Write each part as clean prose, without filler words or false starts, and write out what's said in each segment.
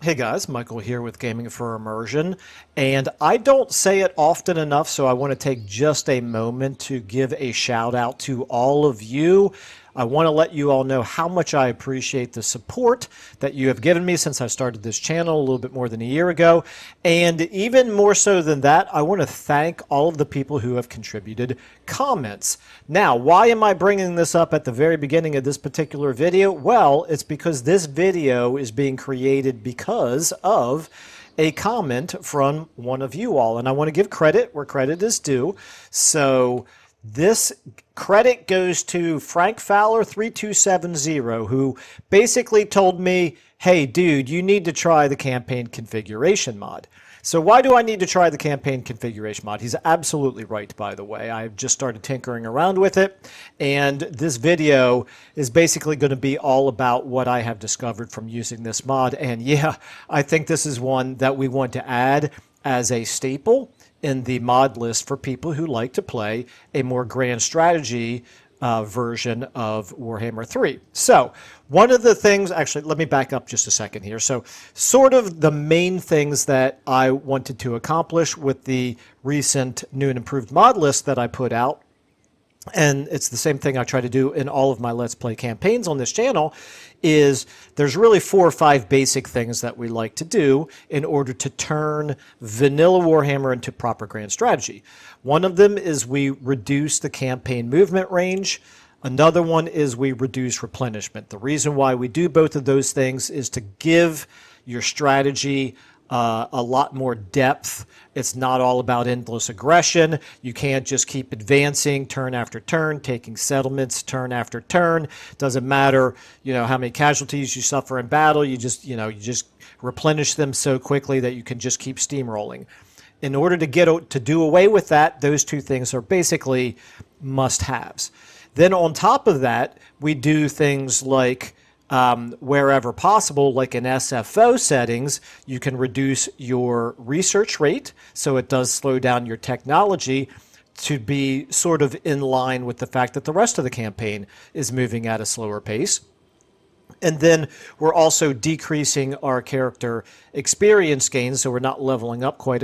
Hey guys, Michael here with Gaming for Immersion, and I don't say it often enough, so I want to take just a moment to give a shout out to all of you. I want to let you all know how much I appreciate the support that you have given me since I started this channel a little bit more than a year ago. And even more so than that, I want to thank all of the people who have contributed comments. Now, why am I bringing this up at the very beginning of this particular video? Well, it's because this video is being created because of a comment from one of you all. And I want to give credit where credit is due. So this credit goes to Frank Fowler 3270, who basically told me, hey, dude, you need to try the campaign configuration mod. So why do I need to try the campaign configuration mod? He's absolutely right, by the way. I've just started tinkering around with it, and this video is basically going to be all about what I have discovered from using this mod. And yeah, I think this is one that we want to add as a staple in the mod list for people who like to play a more grand strategy version of Warhammer 3. So one of the things, actually, let me back up just a second here. So sort of the main things that I wanted to accomplish with the recent new and improved mod list that I put out, and it's the same thing I try to do in all of my Let's Play campaigns on this channel, is there's really 4 or 5 basic things that we like to do in order to turn vanilla Warhammer into proper grand strategy. One of them is we reduce the campaign movement range. Another one is we reduce replenishment. The reason why we do both of those things is to give your strategy a lot more depth. It's not all about endless aggression. You can't just keep advancing turn after turn, taking settlements turn after turn. Doesn't matter, how many casualties you suffer in battle. You just replenish them so quickly that you can just keep steamrolling. In order to do away with that, those 2 things are basically must-haves. Then on top of that, we do things like wherever possible, like in SFO settings, you can reduce your research rate, so it does slow down your technology to be sort of in line with the fact that the rest of the campaign is moving at a slower pace. And then we're also decreasing our character experience gains, so we're not leveling up quite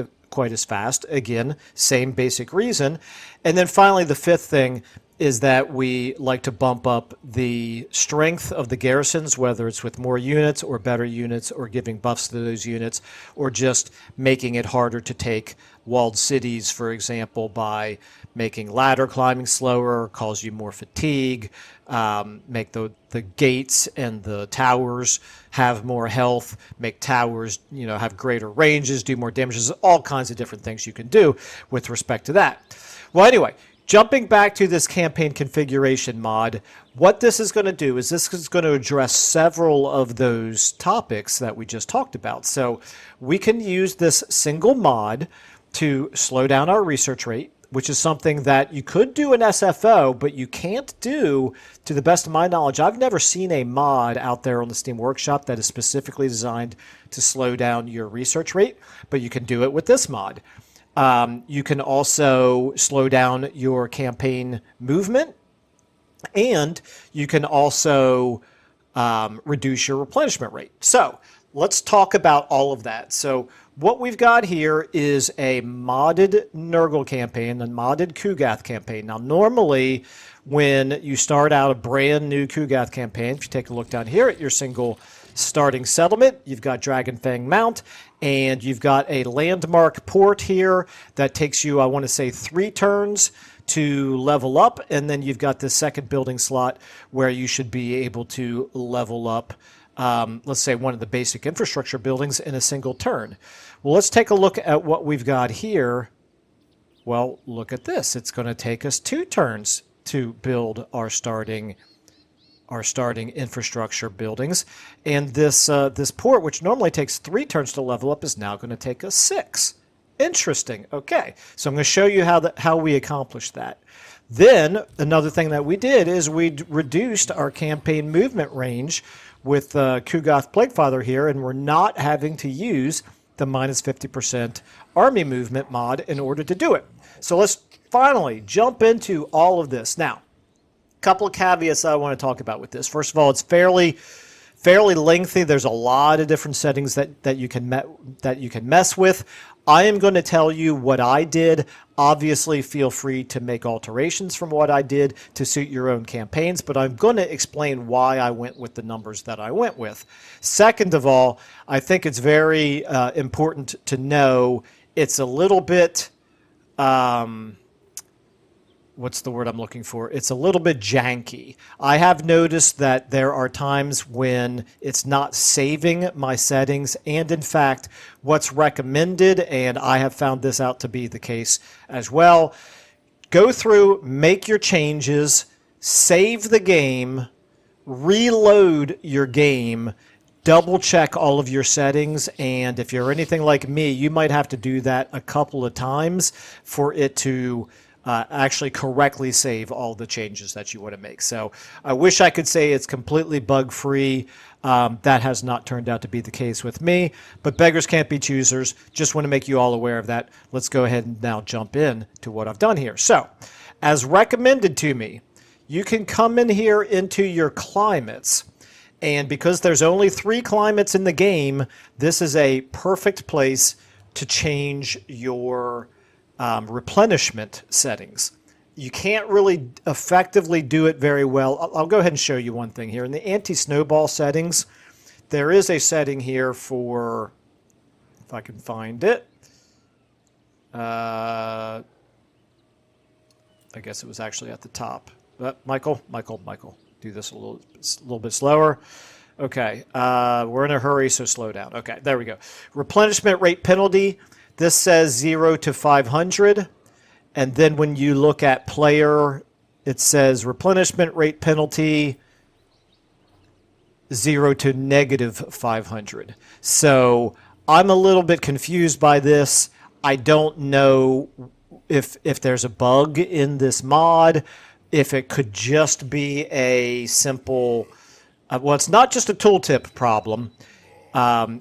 as fast. Again, same basic reason. And then finally, the 5th thing is that we like to bump up the strength of the garrisons, whether it's with more units or better units or giving buffs to those units, or just making it harder to take walled cities, for example, by making ladder climbing slower, cause you more fatigue, make the gates and the towers have more health, make towers have greater ranges, do more damage. There's all kinds of different things you can do with respect to that. Well, anyway, jumping back to this campaign configuration mod, what this is going to do is this is going to address several of those topics that we just talked about. So we can use this single mod to slow down our research rate, which is something that you could do in SFO, but you can't do, to the best of my knowledge. I've never seen a mod out there on the Steam Workshop that is specifically designed to slow down your research rate, but you can do it with this mod. You can also slow down your campaign movement, and you can also reduce your replenishment rate. So let's talk about all of that. So what we've got here is a modded Nurgle campaign, a modded Kugath campaign. Now, normally when you start out a brand new Kugath campaign, if you take a look down here at your single starting settlement, you've got Dragonfang Mount, and you've got a landmark port here that takes you, I want to say, 3 turns to level up, and then you've got this second building slot where you should be able to level up, let's say, one of the basic infrastructure buildings in a single turn. Well, let's take a look at what we've got here. Well, look at this. It's going to take us 2 turns to build our starting infrastructure buildings, and this port, which normally takes 3 turns to level up, is now going to take us 6. Interesting. Okay, so I'm going to show you how we accomplished that. Then another thing that we did is we reduced our campaign movement range with Kugath Plaguefather here, and we're not having to use the minus 50% army movement mod in order to do it. So let's finally jump into all of this. Now, a couple of caveats that I want to talk about with this. First of all, it's fairly fairly lengthy. There's a lot of different settings that you can mess with. I am going to tell you what I did. Obviously, feel free to make alterations from what I did to suit your own campaigns, but I'm going to explain why I went with the numbers that I went with. Second of all, I think it's very important to know it's a little bit, what's the word I'm looking for? It's a little bit janky. I have noticed that there are times when it's not saving my settings, and in fact, what's recommended, and I have found this out to be the case as well, go through, make your changes, save the game, reload your game, double check all of your settings, and if you're anything like me, you might have to do that a couple of times for it to actually correctly save all the changes that you want to make. So I wish I could say it's completely bug-free. That has not turned out to be the case with me, but beggars can't be choosers. Just want to make you all aware of that. Let's go ahead and now jump in to what I've done here. So as recommended to me, you can come in here into your climates, and because there's only 3 climates in the game, this is a perfect place to change your replenishment settings. You can't really effectively do it very well. I'll go ahead and show you one thing here. In the anti-snowball settings, there is a setting here for, if I can find it, I guess it was actually at the top. Michael, do this a little bit slower. Okay, we're in a hurry, so slow down. Okay, there we go. Replenishment rate penalty. This says 0 to 500, and then when you look at player, it says replenishment rate penalty 0 to negative 500. So I'm a little bit confused by this. I don't know if there's a bug in this mod, if it could just be a simple, well, it's not just a tooltip problem.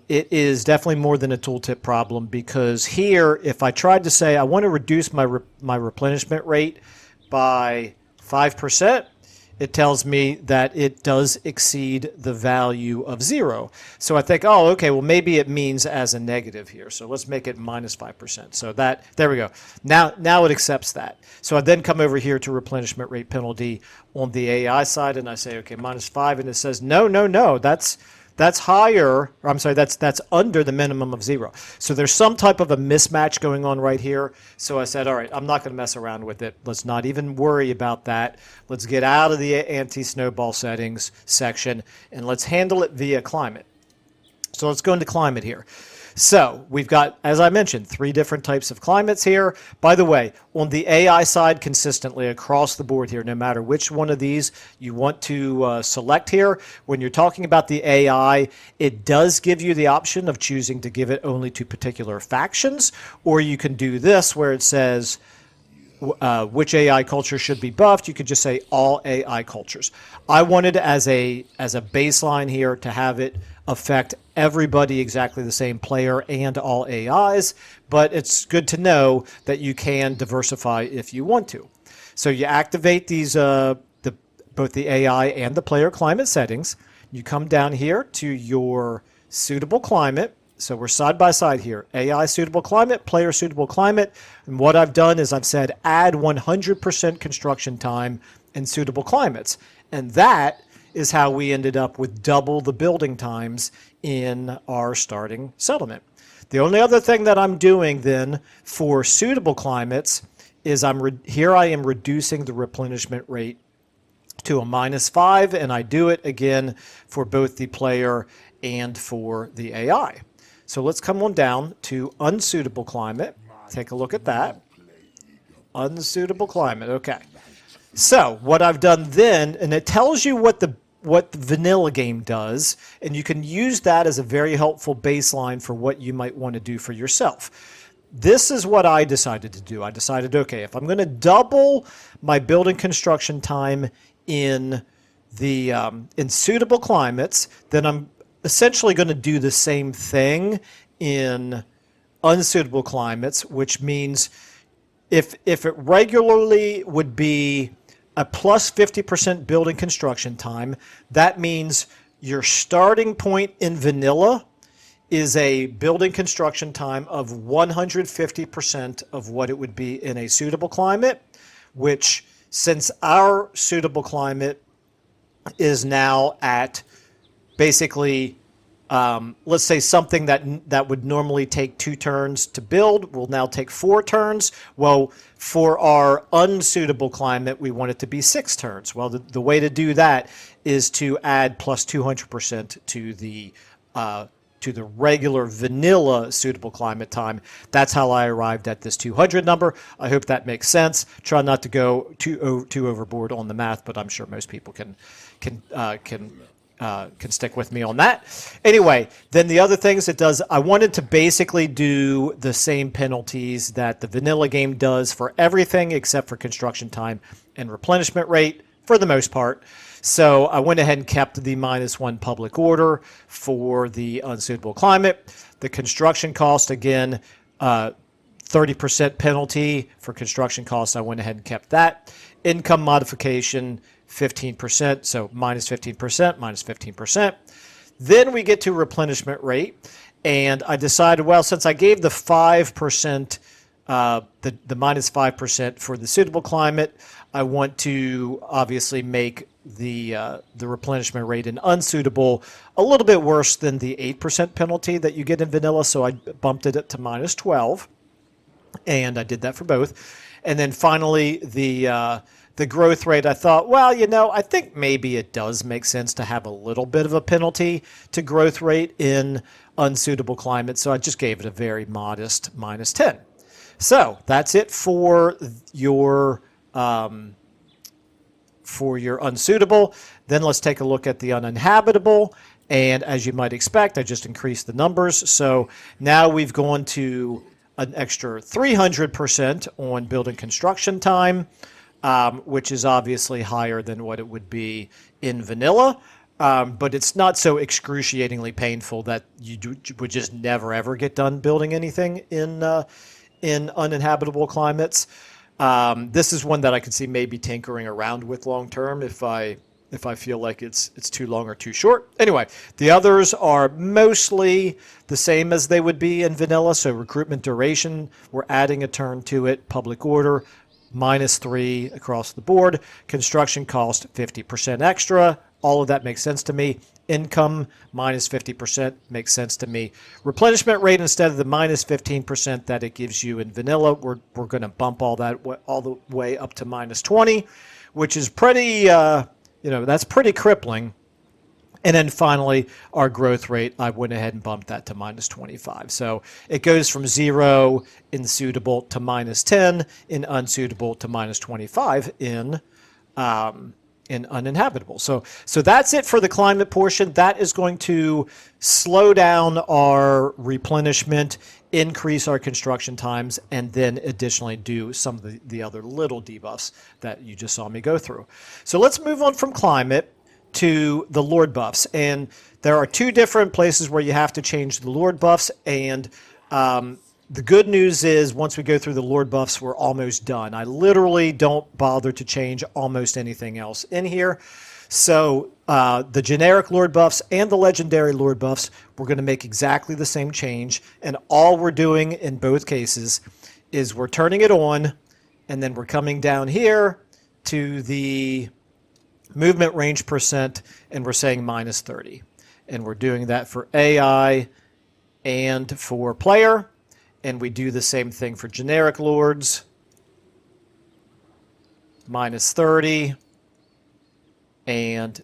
It is definitely more than a tooltip problem, because here, if I tried to say I want to reduce my replenishment rate by 5%, it tells me that it does exceed the value of 0. So I think, oh, okay, well, maybe it means as a negative here. So let's make it minus 5%. So there we go. Now it accepts that. So I then come over here to replenishment rate penalty on the AI side, and I say, okay, minus 5, and it says, no, that's higher, or I'm sorry, that's under the minimum of 0. So there's some type of a mismatch going on right here. So I said, all right, I'm not going to mess around with it. Let's not even worry about that. Let's get out of the anti-snowball settings section, and let's handle it via climate. So let's go into climate here. So we've got, as I mentioned, 3 different types of climates here. By the way, on the AI side, consistently across the board here, no matter which one of these you want to select here, when you're talking about the AI, it does give you the option of choosing to give it only to particular factions, or you can do this where it says which AI culture should be buffed. You could just say all AI cultures. I wanted as a baseline here to have it affect everybody exactly the same, player and all AIs, but it's good to know that you can diversify if you want to. So you activate these both the AI and the player climate settings. You come down here to your suitable climate. So we're side by side here. AI suitable climate, player suitable climate. And what I've done is I've said add 100% construction time in suitable climates. And that is how we ended up with double the building times in our starting settlement. The only other thing that I'm doing then for suitable climates is here I am reducing the replenishment rate to a -5, and I do it again for both the player and for the AI. So let's come on down to unsuitable climate. Take a look at that. Unsuitable climate. Okay. So what I've done then, and it tells you what the vanilla game does, and you can use that as a very helpful baseline for what you might want to do for yourself. This is what I decided to do. I decided, okay, if I'm going to double my building construction time in the in suitable climates, then I'm essentially going to do the same thing in unsuitable climates, which means if it regularly would be a plus 50% building construction time, that means your starting point in vanilla is a building construction time of 150% of what it would be in a suitable climate, which, since our suitable climate is now at basically, let's say something that would normally take 2 turns to build will now take 4 turns. Well, for our unsuitable climate, we want it to be 6 turns. Well, the way to do that is to add plus 200% to the regular vanilla suitable climate time. That's how I arrived at this 200 number. I hope that makes sense. Try not to go too overboard on the math, but I'm sure most people can stick with me on that. Anyway, then the other things it does, I wanted to basically do the same penalties that the vanilla game does for everything except for construction time and replenishment rate for the most part. So I went ahead and kept the -1 public order for the unsuitable climate. The construction cost, again, 30% penalty for construction costs. I went ahead and kept that. Income modification, 15%, so -15%, -15%. Then we get to replenishment rate, and I decided, well, since I gave the 5%, the -5% for the suitable climate, I want to obviously make the replenishment rate in unsuitable a little bit worse than the 8% penalty that you get in vanilla, so I bumped it up to -12, and I did that for both. And then finally, the growth rate, I thought, well, I think maybe it does make sense to have a little bit of a penalty to growth rate in unsuitable climate, so I just gave it a very modest -10. So that's it for your unsuitable. Then let's take a look at the uninhabitable. And as you might expect, I just increased the numbers. So now we've gone to an extra 300% on building construction time, which is obviously higher than what it would be in vanilla. But it's not so excruciatingly painful that you would just never, ever get done building anything in uninhabitable climates. This is one that I can see maybe tinkering around with long term if I feel like it's too long or too short. Anyway, the others are mostly the same as they would be in vanilla. So recruitment duration, we're adding a turn to it. Public order, -3 across the board. Construction cost, 50% extra. All of that makes sense to me. Income, -50% makes sense to me. Replenishment rate, instead of the -15% that it gives you in vanilla, we're going to bump all the way up to -20, which is pretty, that's pretty crippling. And then finally, our growth rate, I went ahead and bumped that to -25. So it goes from 0 in suitable to -10 in unsuitable to -25 in uninhabitable. So that's it for the climate portion. That is going to slow down our replenishment, increase our construction times, and then additionally do some of the other little debuffs that you just saw me go through. So let's move on from climate to the Lord buffs. And there are 2 different places where you have to change the Lord buffs. And the good news is once we go through the Lord buffs, we're almost done. I literally don't bother to change almost anything else in here. So the generic Lord buffs and the legendary Lord buffs, we're going to make exactly the same change. And all we're doing in both cases is we're turning it on, and then we're coming down here to the movement range percent, and we're saying -30. And we're doing that for AI and for player. And we do the same thing for generic lords, -30 and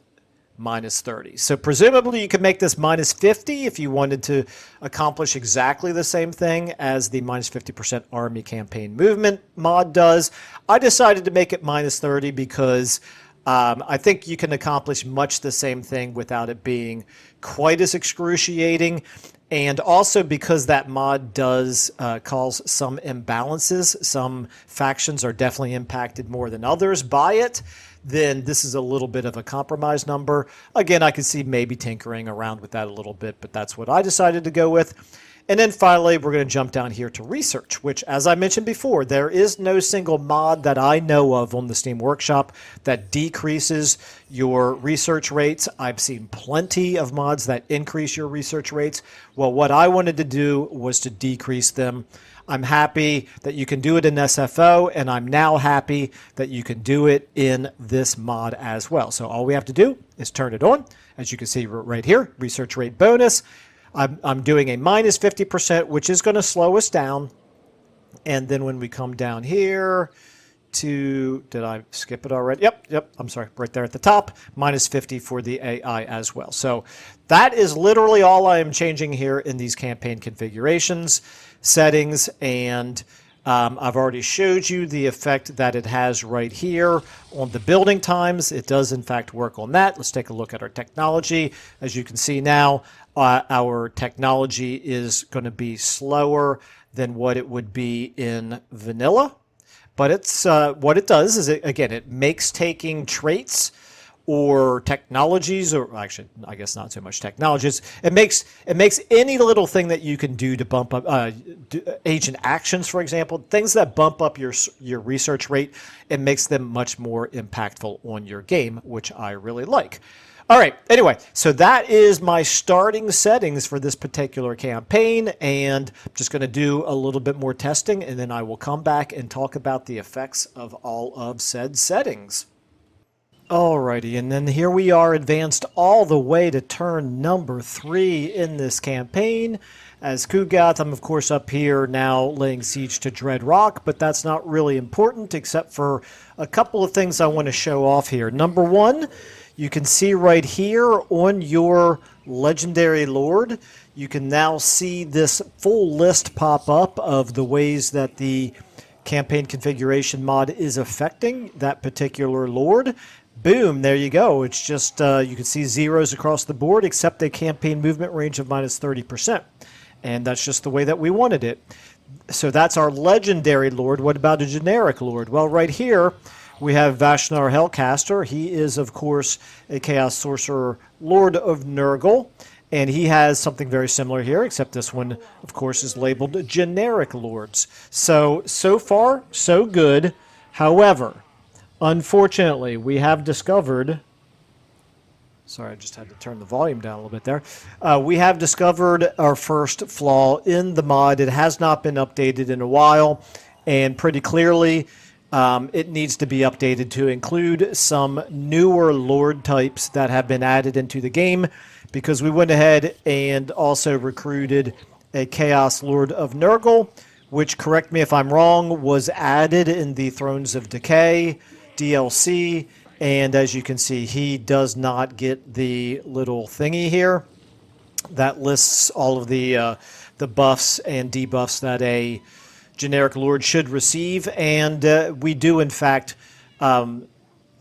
-30. So presumably you could make this -50 if you wanted to accomplish exactly the same thing as the -50% army campaign movement mod does. I decided to make it -30 because I think you can accomplish much the same thing without it being quite as excruciating. And also because that mod does cause some imbalances, some factions are definitely impacted more than others by it, then this is a little bit of a compromise number. Again, I can see maybe tinkering around with that a little bit, but that's what I decided to go with. And then finally, we're going to jump down here to research, which, as I mentioned before, there is no single mod that I know of on the Steam Workshop that decreases your research rates. I've seen plenty of mods that increase your research rates. Well, what I wanted to do was to decrease them. I'm happy that you can do it in SFO, and I'm now happy that you can do it in this mod as well. So all we have to do is turn it on. As you can see right here, research rate bonus. I'm doing a minus 50%, which is going to slow us down. And then when we come down here to, did I skip it already? Yep, I'm sorry, right there at the top, minus 50 for the AI as well. So that is literally all I am changing here in these campaign configurations, settings, and I've already showed you the effect that it has right here on the building times. It does, in fact, work on that. Let's take a look at our technology. As you can see now, our technology is going to be slower than what it would be in vanilla. But it's what it does is, it makes taking traits or technologies, or actually, I guess not so much technologies. It makes any little thing that you can do to bump up agent actions, for example, things that bump up your research rate. It makes them much more impactful on your game, which I really like. All right, anyway, so that is my starting settings for this particular campaign, and I'm just going to do a little bit more testing, and then I will come back and talk about the effects of all of said settings. Alrighty, and then here we are advanced all the way to turn number 3 in this campaign. As Kugath, I'm of course up here now laying siege to Dread Rock, but that's not really important except for a couple of things I want to show off here. Number 1, you can see right here on your Legendary Lord, you can now see this full list pop up of the ways that the campaign configuration mod is affecting that particular Lord. Boom, there you go. It's just, you can see zeros across the board except a campaign movement range of minus 30%. And that's just the way that we wanted it. So that's our Legendary Lord. What about a generic Lord? Well, right here, we have Vashnar Hellcaster. He is, of course, a Chaos Sorcerer Lord of Nurgle, and he has something very similar here, except this one, of course, is labeled Generic Lords. So far, so good. However, unfortunately, we have discovered... Sorry, I just had to turn the volume down a little bit there. We have discovered our first flaw in the mod. It has not been updated in a while, and pretty clearly... it needs to be updated to include some newer Lord types that have been added into the game, because we went ahead and also recruited a Chaos Lord of Nurgle, which, correct me if I'm wrong, was added in the Thrones of Decay DLC, and as you can see, he does not get the little thingy here that lists all of the buffs and debuffs that a generic Lord should receive, and we do in fact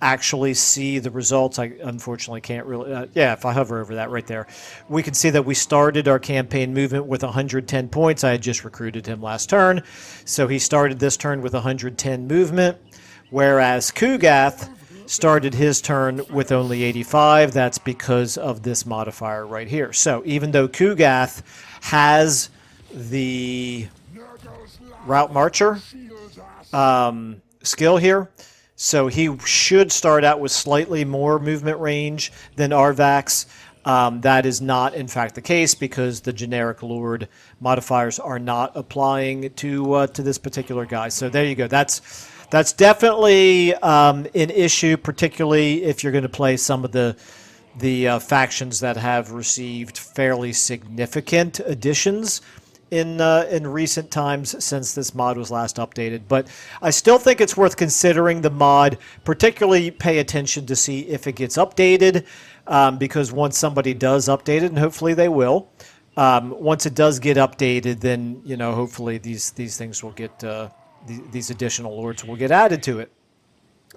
actually see the results. I unfortunately can't really, if I hover over that right there, we can see that we started our campaign movement with 110 points. I had just recruited him last turn, so he started this turn with 110 movement, whereas Kugath started his turn with only 85. That's because of this modifier right here. So even though Kugath has the Route Marcher skill here, so he should start out with slightly more movement range than Arvax. That is not, in fact, the case, because the generic Lord modifiers are not applying to this particular guy. So there you go. That's definitely an issue, particularly if you're going to play some of the factions that have received fairly significant additions in recent times since this mod was last updated. But I still think it's worth considering the mod, particularly pay attention to see if it gets updated, because once somebody does update it, and hopefully they will, once it does get updated, then hopefully these things will get these additional lords will get added to it.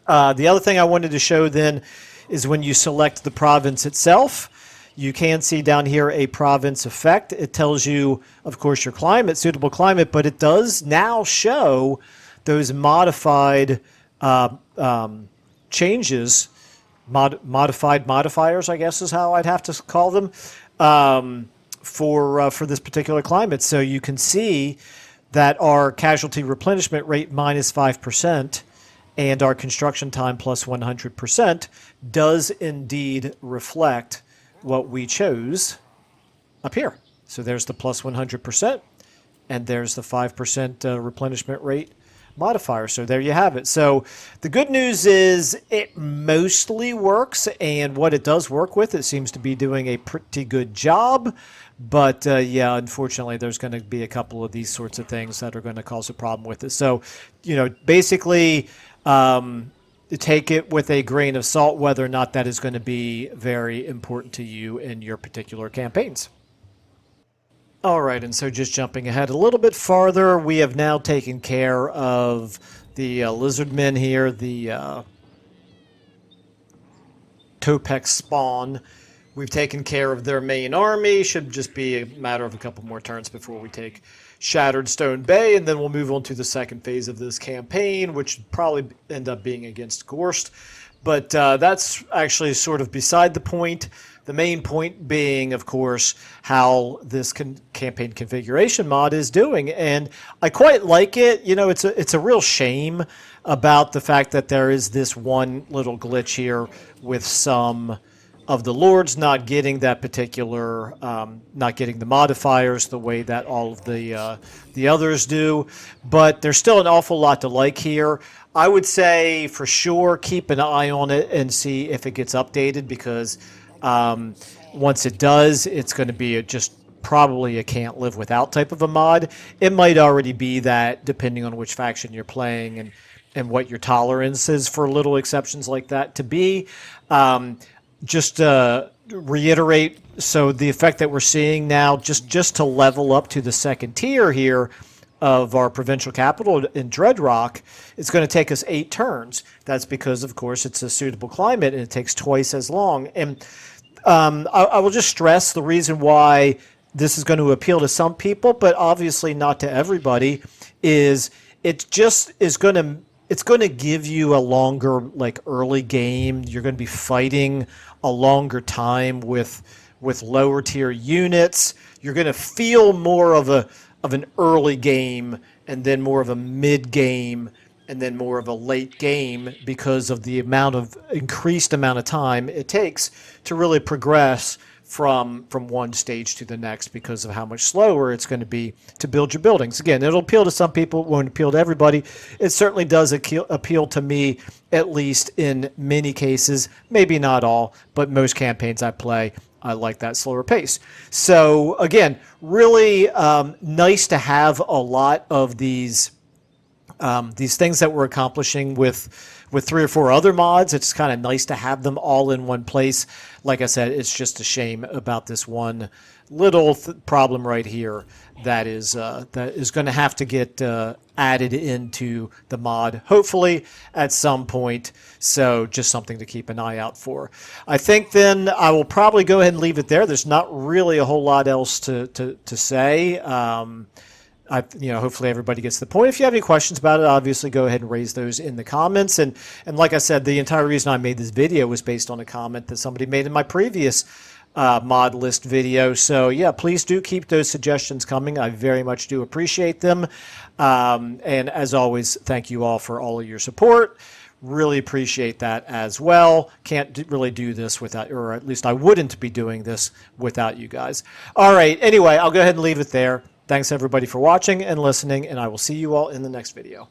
The other thing I wanted to show then is when you select the province itself, you can see down here a province effect. It tells you, of course, your climate, suitable climate, but it does now show those modified changes, modified modifiers, I guess is how I'd have to call them, for this particular climate. So you can see that our casualty replenishment rate minus 5% and our construction time plus 100% does indeed reflect what we chose up here. So there's the plus 100%, and there's the 5% replenishment rate modifier. So there you have it. So the good news is it mostly works, and what it does work with, it seems to be doing a pretty good job. But yeah, unfortunately, there's going to be a couple of these sorts of things that are going to cause a problem with it. So, you know, basically, take it with a grain of salt whether or not that is going to be very important to you in your particular campaigns. All right, and so just jumping ahead a little bit farther, we have now taken care of the lizardmen here, the Topek spawn. We've taken care of their main army. Should just be a matter of a couple more turns before we take Shattered Stone Bay, and then we'll move on to the second phase of this campaign, which would probably end up being against Gorst. But that's actually sort of beside the point. The main point being, of course, how this campaign configuration mod is doing. And I quite like it. You know, it's a real shame about the fact that there is this one little glitch here with some of the lords not getting that particular, not getting the modifiers the way that all of the others do. But there's still an awful lot to like here. I would say for sure keep an eye on it and see if it gets updated, because once it does, it's going to be just probably a can't live without type of a mod. It might already be that, depending on which faction you're playing and what your tolerance is for little exceptions like that to be. Just reiterate, so the effect that we're seeing now, just to level up to the second tier here of our provincial capital in Dreadrock, it's going to take us 8 turns. That's because, of course, it's a suitable climate and it takes twice as long. And I will just stress the reason why this is going to appeal to some people, but obviously not to everybody, is it just is going to... It's going to give you a longer, like, early game. You're going to be fighting a longer time with lower tier units. You're going to feel more of an early game, and then more of a mid game, and then more of a late game, because of the increased amount of time it takes to really progress from one stage to the next, because of how much slower it's going to be to build your buildings. Again, it'll appeal to some people, it won't appeal to everybody. It certainly does appeal to me, at least in many cases, maybe not all, but most campaigns I play, I like that slower pace. So again, really nice to have a lot of these things that we're accomplishing with 3 or 4 other mods. It's kind of nice to have them all in one place. Like I said, it's just a shame about this one little problem right here that is going to have to get added into the mod, hopefully at some point. So just something to keep an eye out for. I think then I will probably go ahead and leave it there. There's not really a whole lot else to say. Hopefully everybody gets the point. If you have any questions about it, obviously go ahead and raise those in the comments. And like I said, the entire reason I made this video was based on a comment that somebody made in my previous mod list video. So yeah, please do keep those suggestions coming. I very much do appreciate them. And as always, thank you all for all of your support. Really appreciate that as well. Can't really do this without, or at least I wouldn't be doing this without you guys. All right, anyway, I'll go ahead and leave it there. Thanks everybody for watching and listening, and I will see you all in the next video.